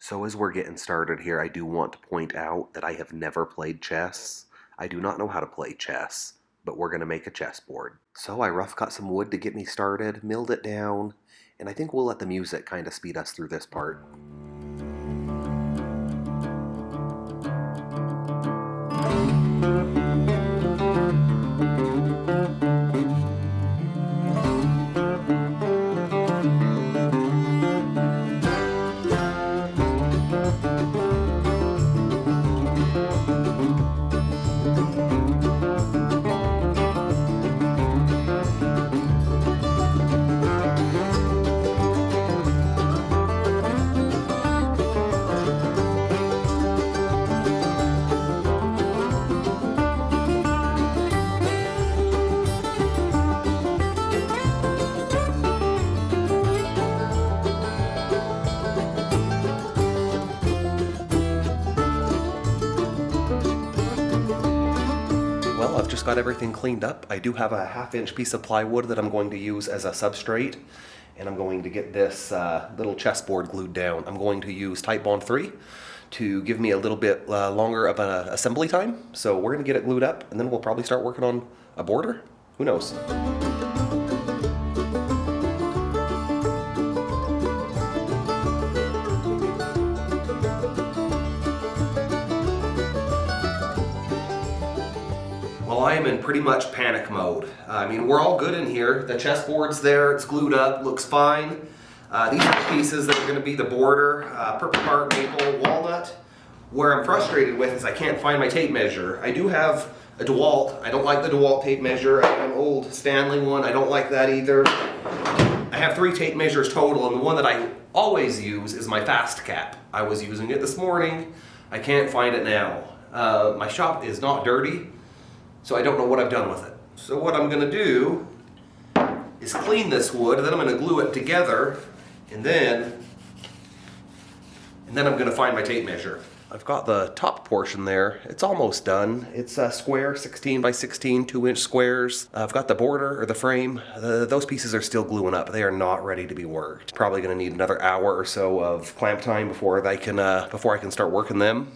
So as we're getting started here, I do want to point out that I have never played chess. I do not know how to play chess, but we're going to make a chessboard. So I rough cut some wood to get me started, milled it down, and I think we'll let the music kind of speed us through this part. Well, I've just got everything cleaned up. I do have a 1/2-inch piece of plywood that I'm going to use as a substrate, and I'm going to get this little chessboard glued down. I'm going to use Titebond 3 to give me a little bit longer of an assembly time. So we're going to get it glued up, and then we'll probably start working on a border. Who knows? Well, I am in pretty much panic mode. I mean, we're all good in here. The chessboard's there, it's glued up, looks fine. These are the pieces that are going to be the border, purple bark, maple, walnut. Where I'm frustrated with is I can't find my tape measure. I do have a DeWalt. I don't like the DeWalt tape measure. I have an old Stanley one. I don't like that either. I have 3 tape measures total, and the one that I always use is my fast cap. I was using it this morning. I can't find it now. My shop is not dirty, so I don't know what I've done with it. So what I'm gonna do is clean this wood, then I'm gonna glue it together, and then I'm gonna find my tape measure. I've got the top portion there. It's almost done. It's a square, 16 by 16, 2-inch squares. I've got the border or the frame. Those pieces are still gluing up. They are not ready to be worked. Probably gonna need another hour or so of clamp time before I can start working them.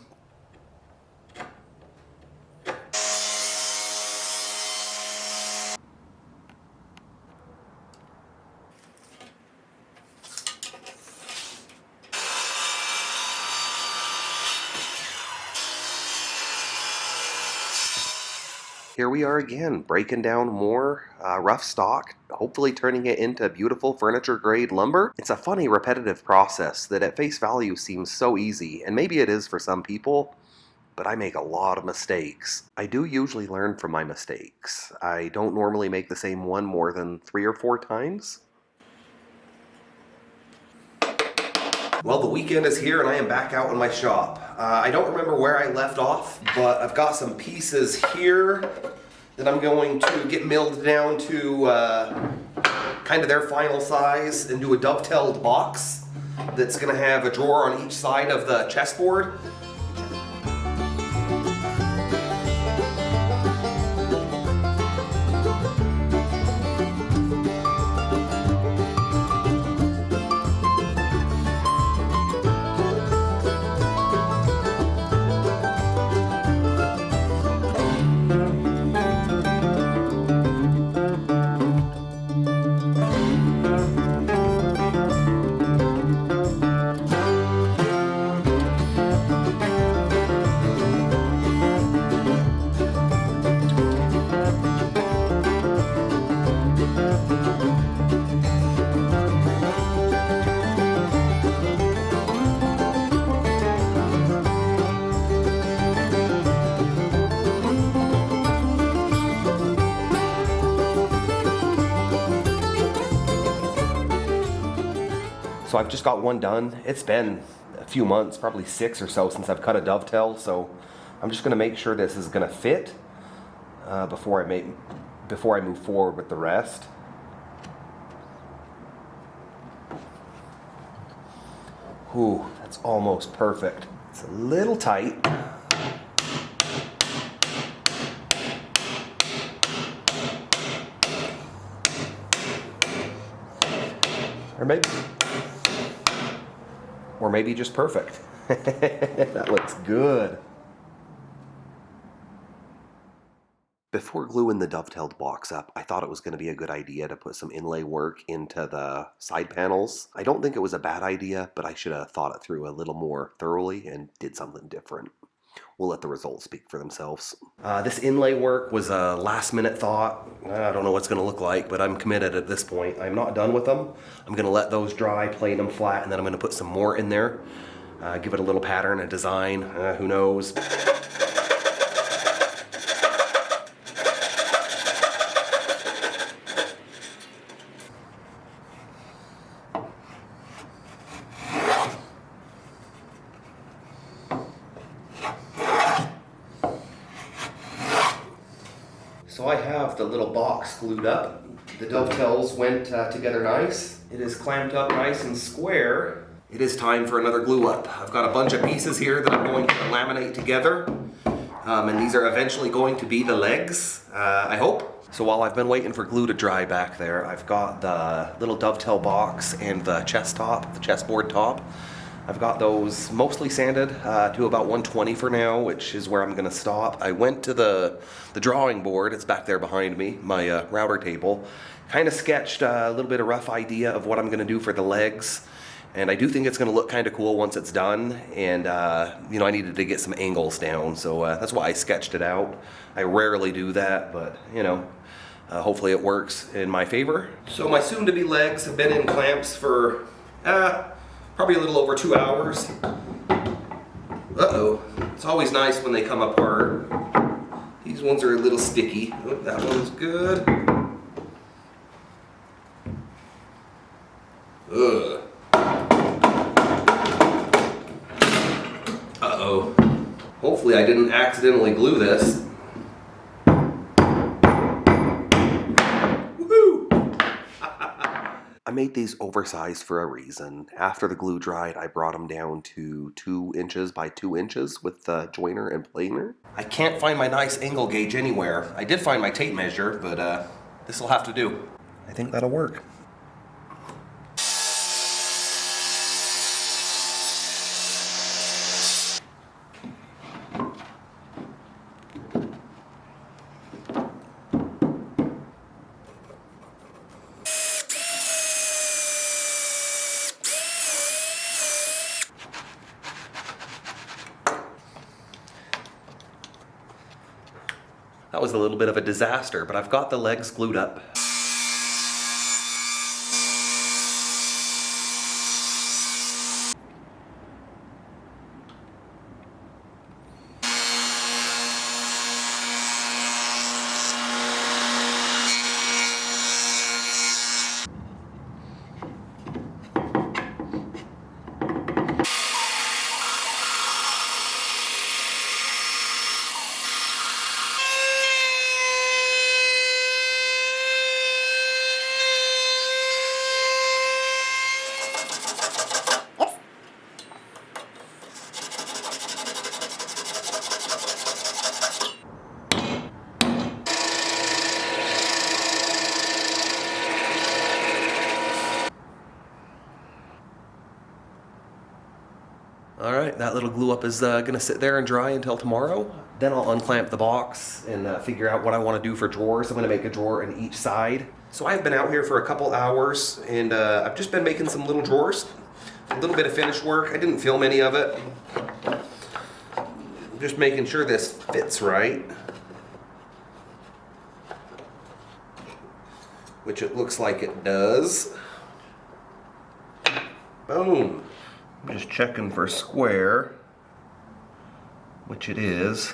Here we are again, breaking down more rough stock, hopefully turning it into beautiful furniture grade lumber. It's a funny repetitive process that at face value seems so easy, and maybe it is for some people, but I make a lot of mistakes. I do usually learn from my mistakes. I don't normally make the same one more than 3 or 4 times. Well, the weekend is here and I am back out in my shop. I don't remember where I left off, but I've got some pieces here that I'm going to get milled down to kind of their final size and do a dovetailed box that's going to have a drawer on each side of the chessboard. So I've just got one done. It's been a few months, probably 6 or so, since I've cut a dovetail. So I'm just going to make sure this is going to fit before I move forward with the rest. Ooh, that's almost perfect. It's a little tight. Or Or maybe just perfect. That looks good. Before gluing the dovetailed box up, I thought it was going to be a good idea to put some inlay work into the side panels. I don't think it was a bad idea, but I should have thought it through a little more thoroughly and did something different. We'll let the results speak for themselves. This inlay work was a last minute thought. I don't know what it's going to look like, but I'm committed at this point. I'm not done with them. I'm going to let those dry, plane them flat, and then I'm going to put some more in there. Give it a little pattern, a design, who knows. So I have the little box glued up. The dovetails went together nice. It is clamped up nice and square. It is time for another glue up. I've got a bunch of pieces here that I'm going to laminate together. And these are eventually going to be the legs, I hope. So while I've been waiting for glue to dry back there, I've got the little dovetail box and the chessboard top. I've got those mostly sanded to about 120 for now, which is where I'm going to stop. I went to the drawing board, it's back there behind me, my router table. Kind of sketched a little bit of rough idea of what I'm going to do for the legs. And I do think it's going to look kind of cool once it's done. And, you know, I needed to get some angles down, so that's why I sketched it out. I rarely do that, but, you know, hopefully it works in my favor. So my soon-to-be legs have been in clamps for, probably a little over 2 hours. Uh-oh. It's always nice when they come apart. These ones are a little sticky. Oh, that one's good. Ugh. Uh-oh. Hopefully I didn't accidentally glue this. I made these oversized for a reason. After the glue dried, I brought them down to 2 inches by 2 inches with the joiner and planer. I can't find my nice angle gauge anywhere. I did find my tape measure, but this will have to do. I think that'll work. That was a little bit of a disaster, but I've got the legs glued up. Alright, that little glue up is going to sit there and dry until tomorrow. Then I'll unclamp the box and figure out what I want to do for drawers. I'm going to make a drawer in each side. So I've been out here for a couple hours and I've just been making some little drawers. A little bit of finish work. I didn't film any of it. Just making sure this fits right. Which it looks like it does. Boom. I'm just checking for square, which it is.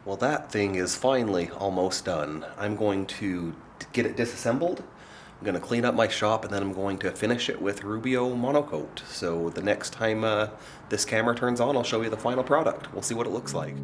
Well, that thing is finally almost done. I'm going to get it disassembled, I'm going to clean up my shop, and then I'm going to finish it with Rubio monocoat. So the next time this camera turns on, I'll show you the final product. We'll see what it looks like.